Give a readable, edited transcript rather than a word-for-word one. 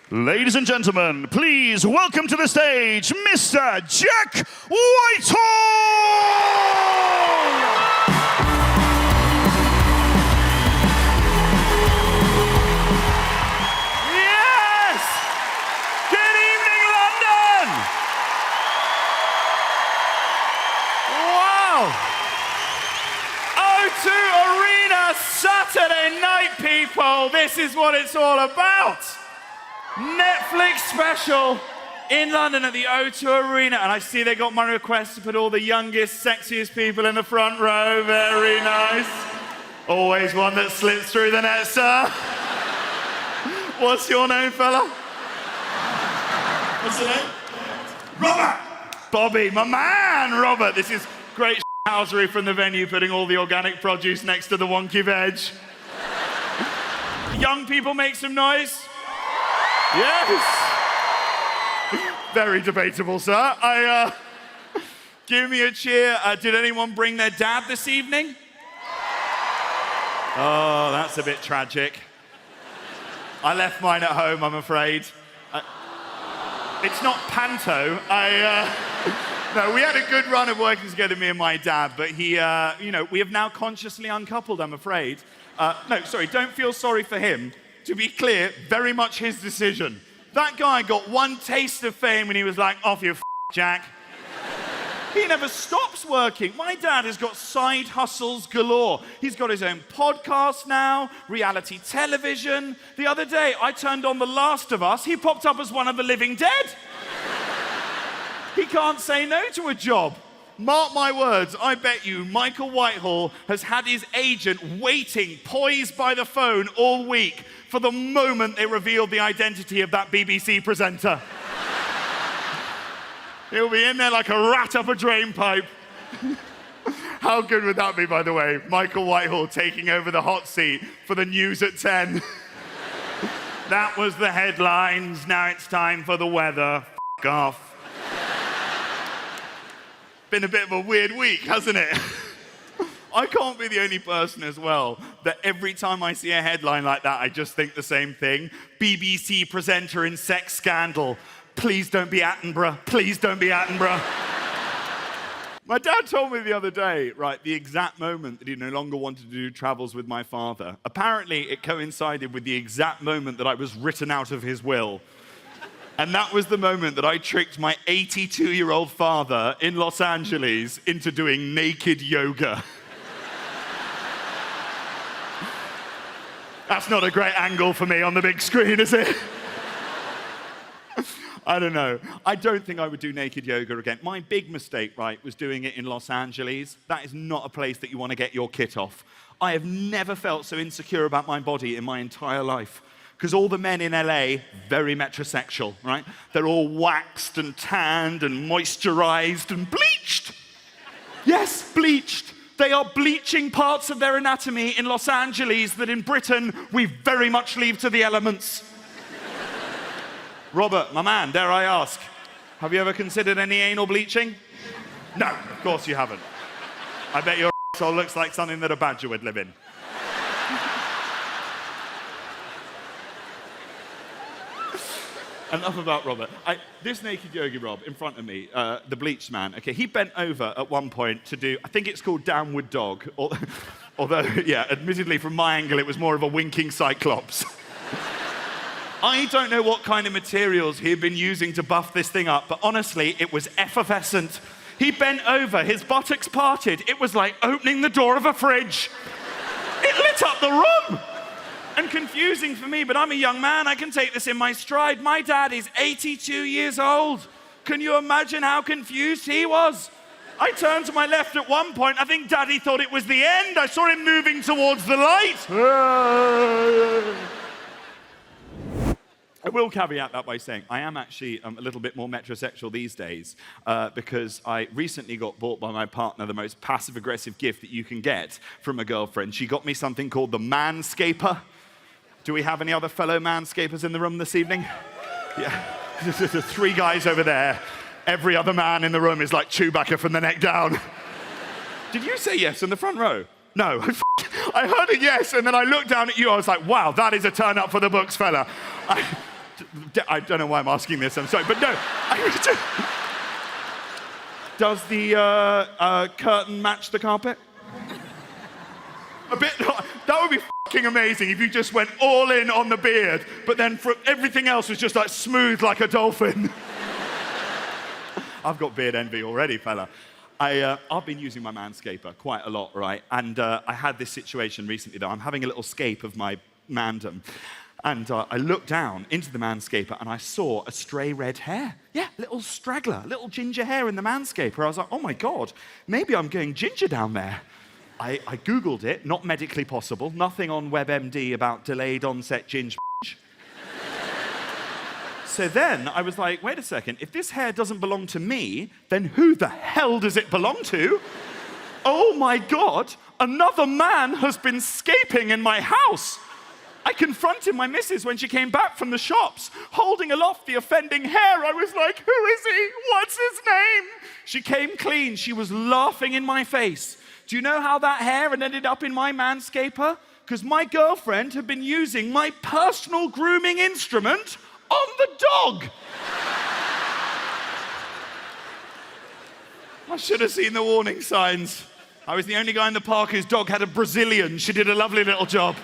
Ladies and gentlemen, please welcome to the stage, Mr. Jack Whitehall! Yes! Good evening, London! Wow! O2 Arena Saturday night, people! This is what it's all about! Netflix special in London at the O2 Arena. And I see they got my request to put all the youngest, sexiest people in the front row. Very nice. Always one that slips through the net, sir. What's your name, fella? What's your name? Robert! Bobby, my man, Robert. This is great housery from the venue, putting all the organic produce next to the wonky veg. Young people make some noise. Yes! Very debatable, sir. Give me a cheer. Did anyone bring their dad this evening? Oh, that's a bit tragic. I left mine at home, I'm afraid. It's not panto. No, we had a good run of working together, me and my dad, but he, we have now consciously uncoupled, I'm afraid. No, sorry, don't feel sorry for him. To be clear, very much his decision. That guy got one taste of fame and he was like, off you, Jack. He never stops working. My dad has got side hustles galore. He's got his own podcast now, reality television. The other day, I turned on The Last of Us. He popped up as one of the living dead. He can't say no to a job. Mark my words, I bet you Michael Whitehall has had his agent waiting, poised by the phone all week for the moment they revealed the identity of that BBC presenter. He'll be in there like a rat up a drain pipe. How good would that be, by the way? Michael Whitehall taking over the hot seat for the news at 10. That was the headlines, now it's time for the weather. F*** off. Been a bit of a weird week, hasn't it? I can't be the only person as well that every time I see a headline like that, I just think the same thing. BBC presenter in sex scandal. Please don't be Attenborough. Please don't be Attenborough. My dad told me the other day, right, the exact moment that he no longer wanted to do travels with my father. Apparently, it coincided with the exact moment that I was written out of his will. And that was the moment that I tricked my 82-year-old father in Los Angeles into doing naked yoga. That's not a great angle for me on the big screen, is it? I don't know. I don't think I would do naked yoga again. My big mistake, right, was doing it in Los Angeles. That is not a place that you want to get your kit off. I have never felt so insecure about my body in my entire life. Because all the men in LA, very metrosexual, right? They're all waxed and tanned and moisturized and bleached. Yes, bleached. They are bleaching parts of their anatomy in Los Angeles that in Britain we very much leave to the elements. Robert, my man, dare I ask, have you ever considered any anal bleaching? No, of course you haven't. I bet your asshole looks like something that a badger would live in. Enough about Robert. This naked yogi Rob in front of me, the bleached man, okay, he bent over at one point to do, I think it's called downward dog, although, yeah, admittedly from my angle it was more of a winking cyclops. I don't know what kind of materials he had been using to buff this thing up, but honestly, it was effervescent. He bent over, his buttocks parted, it was like opening the door of a fridge. It lit up the room! And confusing for me, but I'm a young man, I can take this in my stride. My dad is 82 years old. Can you imagine how confused he was? I turned to my left at one point, I think Daddy thought it was the end. I saw him moving towards the light. I will caveat that by saying I am actually a little bit more metrosexual these days because I recently got bought by my partner the most passive-aggressive gift that you can get from a girlfriend. She got me something called the Manscaper. Do we have any other fellow manscapers in the room this evening? Yeah, there's 3 guys over there. Every other man in the room is like Chewbacca from the neck down. Did you say yes in the front row? No. I heard a yes, and then I looked down at you. I was like, wow, that is a turn up for the books, fella. I don't know why I'm asking this, I'm sorry, but no. Does the curtain match the carpet? A bit, that would be fucking amazing if you just went all in on the beard, but then everything else was just like smooth like a dolphin. I've got beard envy already, fella. I've been using my manscaper quite a lot, right? And I had this situation recently though. I'm having a little scape of my mandem. And I looked down into the manscaper and I saw a stray red hair. Yeah, little straggler, little ginger hair in the manscaper. I was like, oh my God, maybe I'm going ginger down there. I Googled it, not medically possible, nothing on WebMD about delayed onset ginger. So then I was like, wait a second, if this hair doesn't belong to me, then who the hell does it belong to? Oh my God, another man has been scaping in my house. I confronted my missus when she came back from the shops, holding aloft the offending hair. I was like, who is he? What's his name? She came clean. She was laughing in my face. Do you know how that hair had ended up in my manscaper? Because my girlfriend had been using my personal grooming instrument on the dog. I should have seen the warning signs. I was the only guy in the park whose dog had a Brazilian. She did a lovely little job.